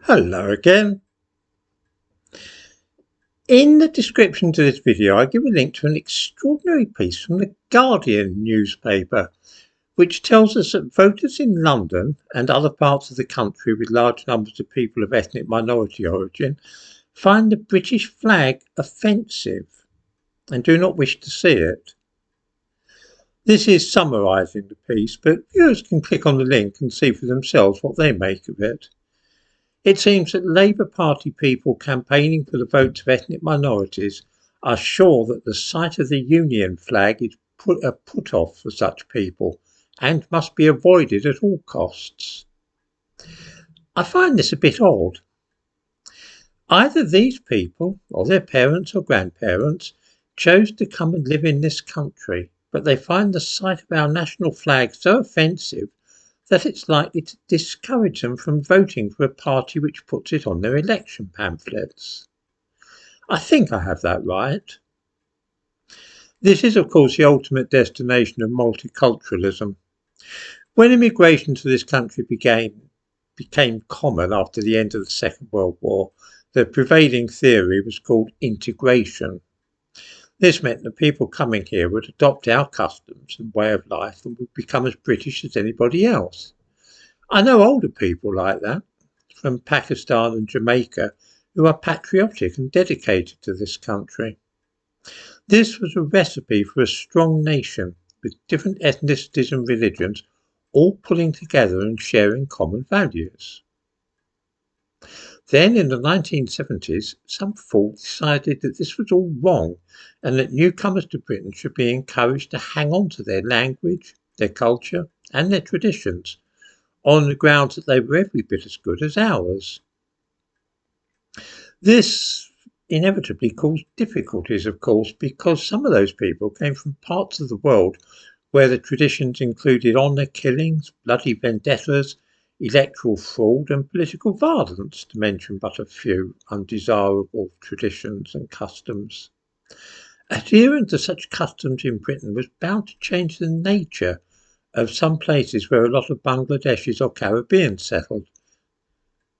Hello again. In the description to this video, I give a link to an extraordinary piece from the Guardian newspaper, which tells us that voters in London and other parts of the country with large numbers of people of ethnic minority origin find the British flag offensive and do not wish to see it. This is summarising the piece, but viewers can click on the link and see for themselves what they make of it. It seems that Labour Party people campaigning for the votes of ethnic minorities are sure that the sight of the Union flag is a put-off for such people and must be avoided at all costs. I find this a bit odd. Either these people, or their parents or grandparents, chose to come and live in this country, but they find the sight of our national flag so offensive that it's likely to discourage them from voting for a party which puts it on their election pamphlets. I think I have that right. This is, of course, the ultimate destination of multiculturalism. When immigration to this country became common after the end of the Second World War, the prevailing theory was called integration. This meant that people coming here would adopt our customs and way of life and would become as British as anybody else. I know older people like that, from Pakistan and Jamaica, who are patriotic and dedicated to this country. This was a recipe for a strong nation with different ethnicities and religions all pulling together and sharing common values. Then in the 1970s, some fool decided that this was all wrong and that newcomers to Britain should be encouraged to hang on to their language, their culture and their traditions on the grounds that they were every bit as good as ours. This inevitably caused difficulties, of course, because some of those people came from parts of the world where the traditions included honour killings, bloody vendettas, electoral fraud and political violence, to mention but a few undesirable traditions and customs. Adhering to such customs in Britain was bound to change the nature of some places where a lot of Bangladeshis or Caribbeans settled.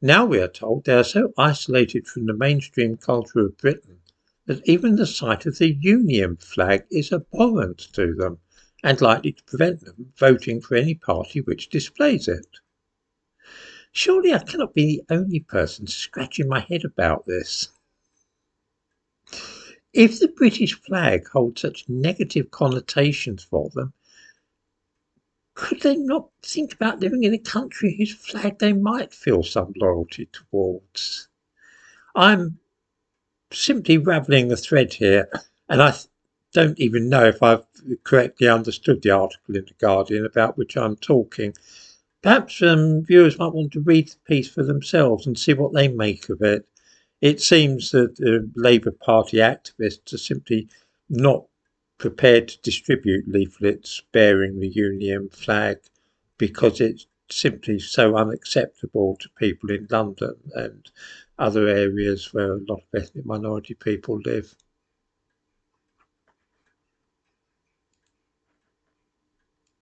Now we are told they are so isolated from the mainstream culture of Britain that even the sight of the Union flag is abhorrent to them and likely to prevent them voting for any party which displays it. Surely I cannot be the only person scratching my head about this. If the British flag holds such negative connotations for them, could they not think about living in a country whose flag they might feel some loyalty towards? I'm simply ravelling the thread here, and I don't even know if I've correctly understood the article in The Guardian about which I'm talking. Perhaps viewers might want to read the piece for themselves and see what they make of it. It seems that Labour Party activists are simply not prepared to distribute leaflets bearing the Union flag because it's simply so unacceptable to people in London and other areas where a lot of ethnic minority people live.